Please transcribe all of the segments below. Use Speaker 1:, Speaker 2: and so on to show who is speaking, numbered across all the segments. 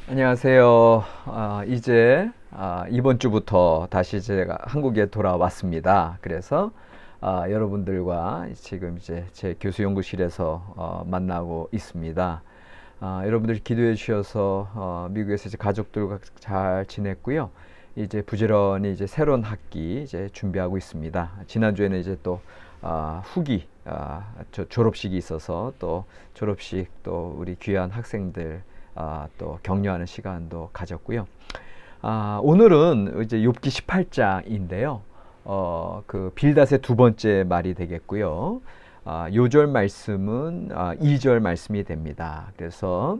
Speaker 1: 안녕하세요. 이제 이번 주부터 다시 제가 한국에 돌아왔습니다. 그래서 여러분들과 지금 이제 제 교수 연구실에서 만나고 있습니다. 여러분들 기도해 주셔서 미국에서 이제 가족들과 잘 지냈고요. 이제 부지런히 이제 새로운 학기 이제 준비하고 있습니다. 지난주에는 이제 또 후기 졸업식이 있어서 또 졸업식 또 우리 귀한 학생들 또 격려하는 시간도 가졌고요. 오늘은 이제 욥기 18장인데요. 그 빌닷의 두 번째 말이 되겠고요. 요절 말씀은 2절 말씀이 됩니다. 그래서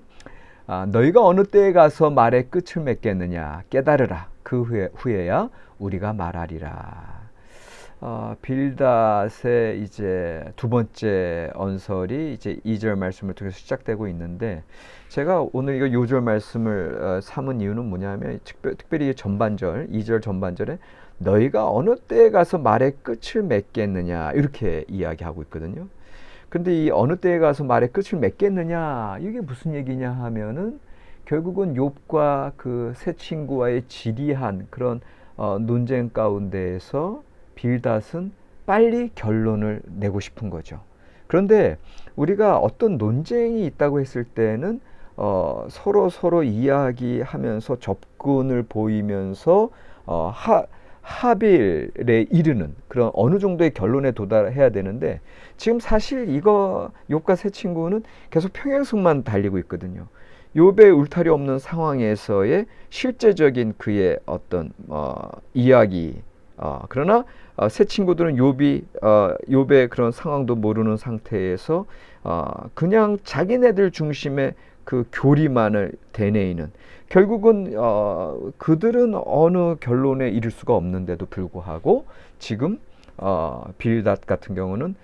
Speaker 1: 너희가 어느 때에 가서 말의 끝을 맺겠느냐 깨달으라. 그 후에야 우리가 말하리라. 빌닷의 이제 두 번째 언설이 이제 2절 말씀을 통해서 시작되고 있는데, 제가 오늘 이거 요절 말씀을 삼은 이유는 뭐냐면 특별히 전반절 2절 전반절에 너희가 어느 때에 가서 말의 끝을 맺겠느냐 이렇게 이야기하고 있거든요. 근데 이 어느 때에 가서 말의 끝을 맺겠느냐 이게 무슨 얘기냐 하면은 결국은 욥과 그 세 친구와의 지리한 그런 논쟁 가운데에서 빌닷은 빨리 결론을 내고 싶은 거죠. 그런데 우리가 어떤 논쟁이 있다고 했을 때는 서로 이야기하면서 접근을 보이면서 합의에 이르는 그런 어느 정도의 결론에 도달해야 되는데, 지금 사실 이거 욥과 세 친구는 계속 평행선만 달리고 있거든요. 욥의 울타리 없는 상황에서의 실제적인 그의 어떤 이야기, 그러나 세 친구들은 욥의 그런 상황도 모르는 상태에서 그냥 자기네들 중심의 그 교리만을 되뇌이는, 결국은 그들은 어느 결론에 이를 수가 없는데도 불구하고 지금 빌닷 같은 경우는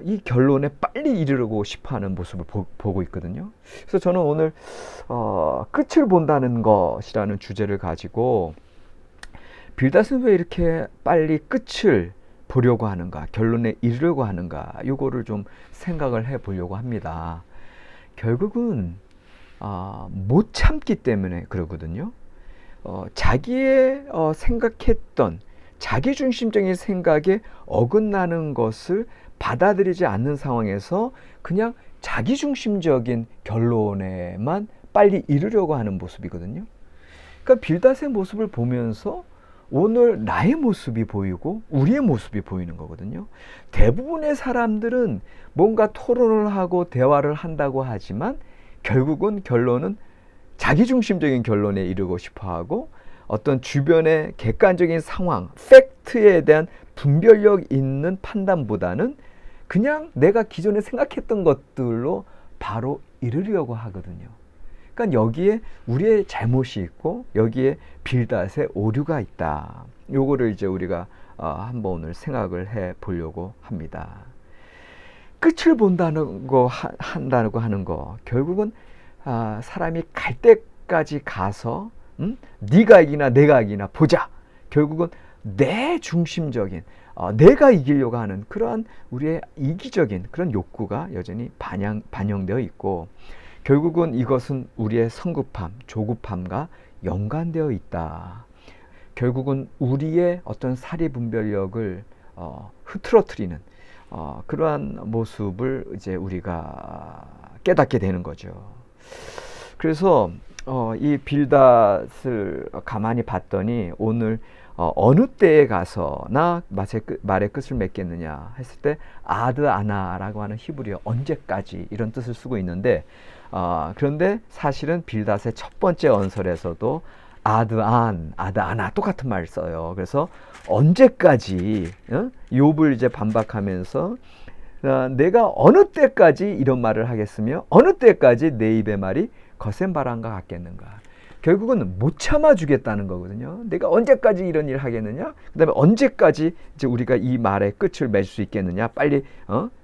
Speaker 1: 이 결론에 빨리 이르고 싶어하는 모습을 보고 있거든요. 그래서 저는 오늘 끝을 본다는 것이라는 주제를 가지고 빌닷은 왜 이렇게 빨리 끝을 보려고 하는가, 결론에 이르려고 하는가, 이거를 좀 생각을 해보려고 합니다. 결국은 못 참기 때문에 그러거든요. 자기의 생각했던 자기중심적인 생각에 어긋나는 것을 받아들이지 않는 상황에서 그냥 자기중심적인 결론에만 빨리 이르려고 하는 모습이거든요. 그러니까 빌닷의 모습을 보면서 오늘 나의 모습이 보이고 우리의 모습이 보이는 거거든요. 대부분의 사람들은 뭔가 토론을 하고 대화를 한다고 하지만 결국은 결론은 자기중심적인 결론에 이르고 싶어하고, 어떤 주변의 객관적인 상황, 팩트에 대한 분별력 있는 판단보다는 그냥 내가 기존에 생각했던 것들로 바로 이르려고 하거든요. 그러니까 여기에 우리의 잘못이 있고 여기에 빌닷의 오류가 있다. 요거를 이제 우리가 한번 오늘 생각을 해 보려고 합니다. 끝을 본다는 거, 한다고 하는 거, 결국은 사람이 갈 때까지 가서 네가 이기나 내가 이기나 보자. 결국은 내 중심적인 내가 이기려고 하는 그러한 우리의 이기적인 그런 욕구가 여전히 반영되어 있고, 결국은 이것은 우리의 성급함, 조급함과 연관되어 있다. 결국은 우리의 어떤 사리 분별력을 흐트러뜨리는 그러한 모습을 이제 우리가 깨닫게 되는 거죠. 그래서 이 빌닷을 가만히 봤더니 오늘 어느 때에 가서나 말의 끝을 맺겠느냐 했을 때 아드 아나라고 하는 히브리어 언제까지 이런 뜻을 쓰고 있는데, 그런데 사실은 빌닷의 첫 번째 언설에서도 아드 아나 똑같은 말을 써요. 그래서 언제까지 욥을 이제 반박하면서 내가 어느 때까지 이런 말을 하겠으며 어느 때까지 내 입의 말이 거센 바람과 같겠는가. 결국은 못 참아주겠다는 거거든요. 내가 언제까지 이런 일을 하겠느냐, 그 다음에 언제까지 이제 우리가 이 말의 끝을 맺을 수 있겠느냐, 빨리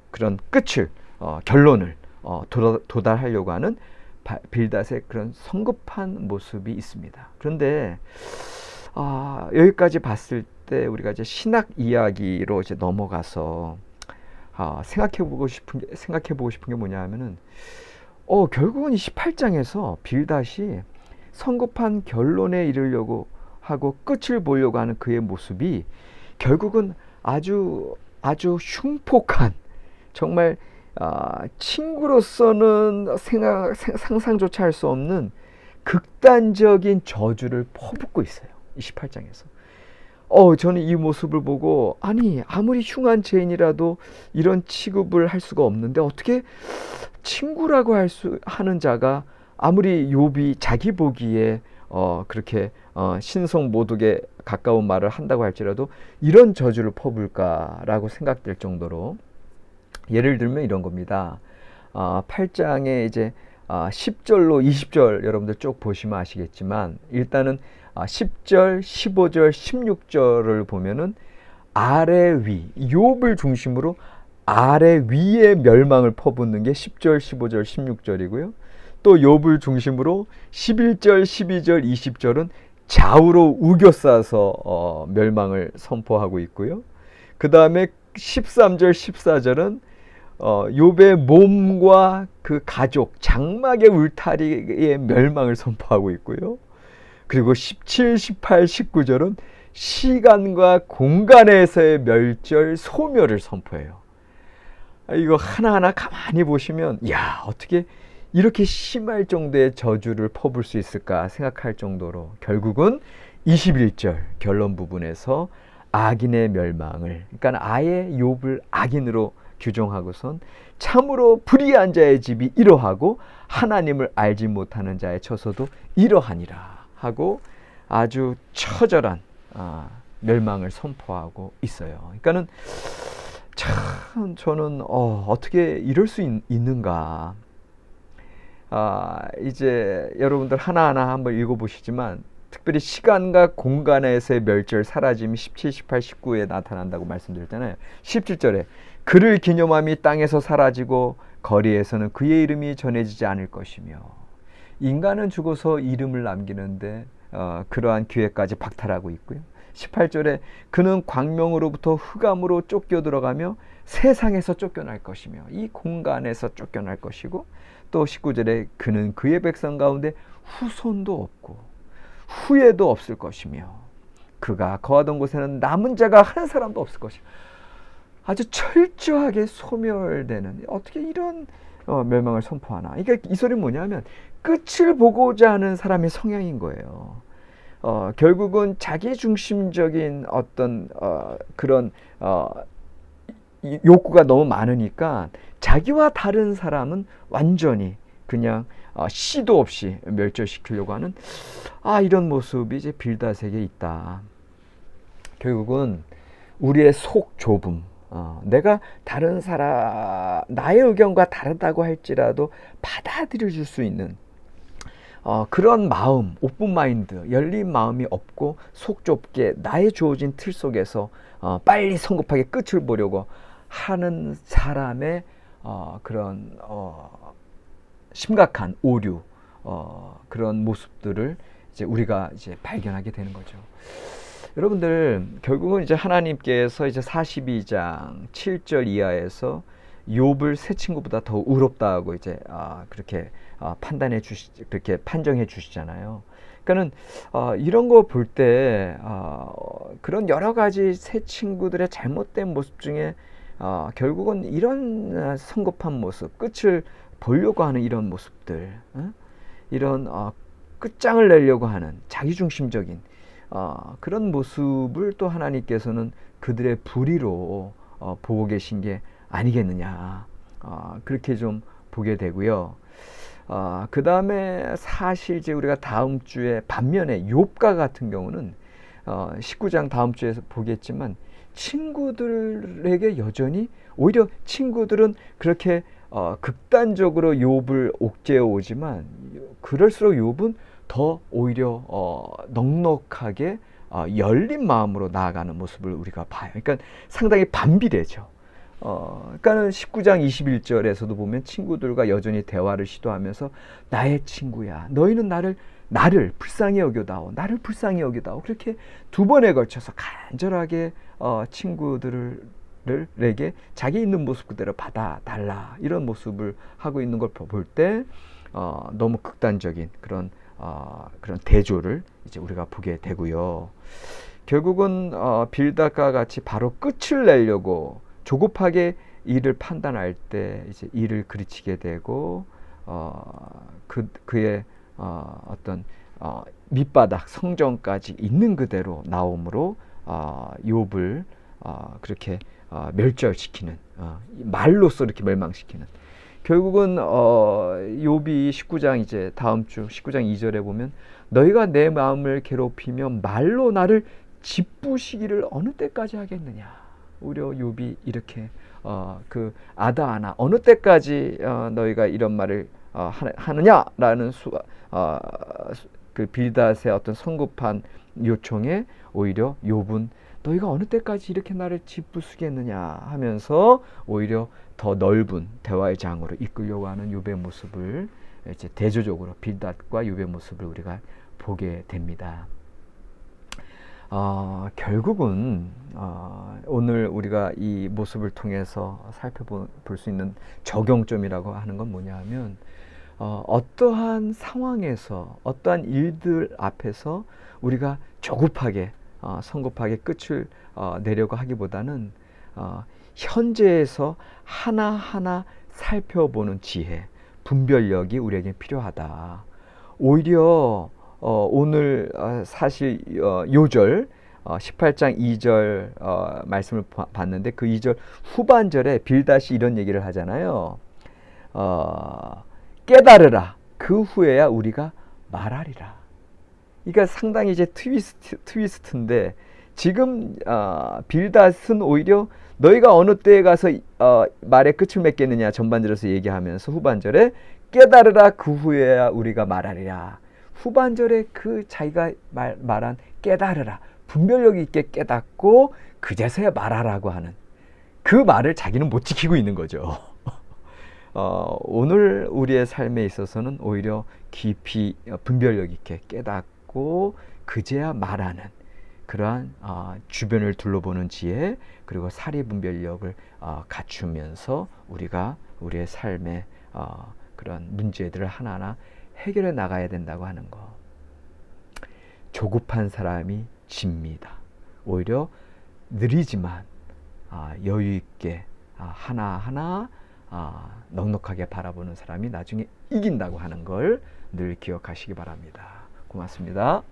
Speaker 1: 그런 끝을 결론을 도달하려고 하는 빌닷의 그런 성급한 모습이 있습니다. 그런데 여기까지 봤을 때 우리가 이제 신학 이야기로 이제 넘어가서 생각해보고 싶은 게 뭐냐 하면은 결국은 이 18장에서 빌닷이 성급한 결론에 이르려고 하고 끝을 보려고 하는 그의 모습이 결국은 아주 흉폭한, 정말 친구로서는 상상조차 할 수 없는 극단적인 저주를 퍼붓고 있어요. 28장에서. 저는 이 모습을 보고, 아니 아무리 흉한 죄인이라도 이런 취급을 할 수가 없는데 어떻게 친구라고 하는 자가 아무리 욥이 자기 보기에 그렇게 신성모독에 가까운 말을 한다고 할지라도 이런 저주를 퍼부을까라고 생각될 정도로, 예를 들면 이런 겁니다. 8장에 이제 10절로 20절 여러분들 쭉 보시면 아시겠지만, 일단은 10절, 15절, 16절을 보면은 아래 위, 욥을 중심으로 아래 위의 멸망을 퍼붓는 게 10절, 15절, 16절이고요. 또 욥을 중심으로 11절, 12절, 20절은 좌우로 우겨싸서 멸망을 선포하고 있고요. 그 다음에 13절, 14절은 욥의 몸과 그 가족, 장막의 울타리의 멸망을 선포하고 있고요. 그리고 17, 18, 19절은 시간과 공간에서의 멸절, 소멸을 선포해요. 이거 하나하나 가만히 보시면, 야, 어떻게 이렇게 심할 정도의 저주를 퍼부을 수 있을까 생각할 정도로, 결국은 21절 결론 부분에서 악인의 멸망을, 그러니까 아예 욥을 악인으로 규정하고선 참으로 불의한 자의 집이 이러하고 하나님을 알지 못하는 자의 처소도 이러하니라 하고 아주 처절한 멸망을 선포하고 있어요. 그러니까는 참 저는 어떻게 이럴 수 있는가. 이제 여러분들 하나하나 한번 읽어보시지만, 특별히 시간과 공간에서의 멸절, 사라짐이 17, 18, 19에 나타난다고 말씀드렸잖아요. 17절에 그를 기념함이 땅에서 사라지고 거리에서는 그의 이름이 전해지지 않을 것이며, 인간은 죽어서 이름을 남기는데 그러한 기회까지 박탈하고 있고요. 18절에 그는 광명으로부터 흑암으로 쫓겨 들어가며 세상에서 쫓겨날 것이며, 이 공간에서 쫓겨날 것이고, 또 19절에 그는 그의 백성 가운데 후손도 없고 후예도 없을 것이며 그가 거하던 곳에는 남은 자가 한 사람도 없을 것이며, 아주 철저하게 소멸되는, 어떻게 이런 멸망을 선포하나. 그러니까 이 소리는 뭐냐면 끝을 보고자 하는 사람의 성향인 거예요. 결국은 자기 중심적인 어떤 그런 욕구가 너무 많으니까 자기와 다른 사람은 완전히 그냥 시도 없이 멸절시키려고 하는 이런 모습이 이제 빌닷에게 있다. 결국은 우리의 속 좁음, 내가 다른 사람, 나의 의견과 다르다고 할지라도 받아들여 줄 수 있는 그런 마음, 오픈 마인드, 열린 마음이 없고 속 좁게 나의 주어진 틀 속에서 빨리 성급하게 끝을 보려고 하는 사람의 그런 심각한 오류, 그런 모습들을 이제 우리가 이제 발견하게 되는 거죠. 여러분들, 결국은 이제 하나님께서 이제 42장 7절 이하에서 욥을 새 친구보다 더 의롭다고 이제 그렇게 그렇게 판정해 주시잖아요. 그러니까는 이런 거 볼 때 그런 여러 가지 새 친구들의 잘못된 모습 중에 결국은 이런 성급한 모습, 끝을 보려고 하는 이런 모습들, 이런 끝장을 내려고 하는 자기중심적인 그런 모습을 또 하나님께서는 그들의 불의로 보고 계신 게 아니겠느냐, 그렇게 좀 보게 되고요. 그 다음에 사실 이제 우리가 다음 주에 반면에 욥과 같은 경우는 19장 다음 주에서 보겠지만, 친구들에게 여전히 오히려 친구들은 그렇게 극단적으로 욥을 옥죄어 오지만, 그럴수록 욥은 더 오히려 넉넉하게 열린 마음으로 나아가는 모습을 우리가 봐요. 그러니까 상당히 반비례죠. 그러니까 19장 21절에서도 보면 친구들과 여전히 대화를 시도하면서 나의 친구야, 너희는 나를 불쌍히 여겨다오, 나를 불쌍히 여겨다오, 그렇게 두 번에 걸쳐서 간절하게 친구들에게 자기 있는 모습 그대로 받아달라, 이런 모습을 하고 있는 걸 볼 때 너무 극단적인 그런 그런 대조를 이제 우리가 보게 되고요. 결국은 빌닷과 같이 바로 끝을 내려고 조급하게 일을 판단할 때 이제 일을 그르치게 되고 그의 어떤 밑바닥 성정까지 있는 그대로 나옴으로 욥을 그렇게 멸절시키는 말로써 이렇게 멸망시키는 결국은 욥이 19장 이제 다음 주 19장 2절에 보면 너희가 내 마음을 괴롭히며 말로 나를 짓부시기를 어느 때까지 하겠느냐. 오히려 욥이 이렇게 그 아다하나 어느 때까지 너희가 이런 말을 하느냐라는 그 빌닷의 어떤 성급한 요청에 오히려 욥은 너희가 어느 때까지 이렇게 나를 짓부수겠느냐 하면서 오히려 더 넓은 대화의 장으로 이끌려고 하는 욥의 모습을 이제 대조적으로 빌닷과 욥의 모습을 우리가 보게 됩니다. 결국은 오늘 우리가 이 모습을 통해서 살펴볼 수 있는 적용점이라고 하는 건 뭐냐 하면 어떠한 상황에서 어떠한 일들 앞에서 우리가 조급하게 성급하게 끝을 내려고 하기보다는 현재에서 하나하나 살펴보는 지혜, 분별력이 우리에게 필요하다. 오히려 오늘 사실 요절 18장 2절 말씀을 봤는데 그 2절 후반절에 빌닷이 이런 얘기를 하잖아요. 깨달으라. 그 후에야 우리가 말하리라. 그러니까 상당히 이제 트위스트인데 지금 빌닷은 오히려 너희가 어느 때에 가서 말의 끝을 맺겠느냐 전반절에서 얘기하면서 후반절에 깨달으라. 그 후에야 우리가 말하리라. 후반절에 그 자기가 말한 깨달으라. 분별력 있게 깨닫고 그제서야 말하라고 하는 그 말을 자기는 못 지키고 있는 거죠. 오늘 우리의 삶에 있어서는 오히려 깊이 분별력 있게 깨닫고 그제야 말하는 그러한 주변을 둘러보는 지혜 그리고 사리 분별력을 갖추면서 우리가 우리의 삶의 그런 문제들을 하나하나 해결해 나가야 된다고 하는 거. 조급한 사람이 집니다. 오히려 느리지만 여유 있게 하나하나 넉넉하게 바라보는 사람이 나중에 이긴다고 하는 걸 늘 기억하시기 바랍니다. 고맙습니다.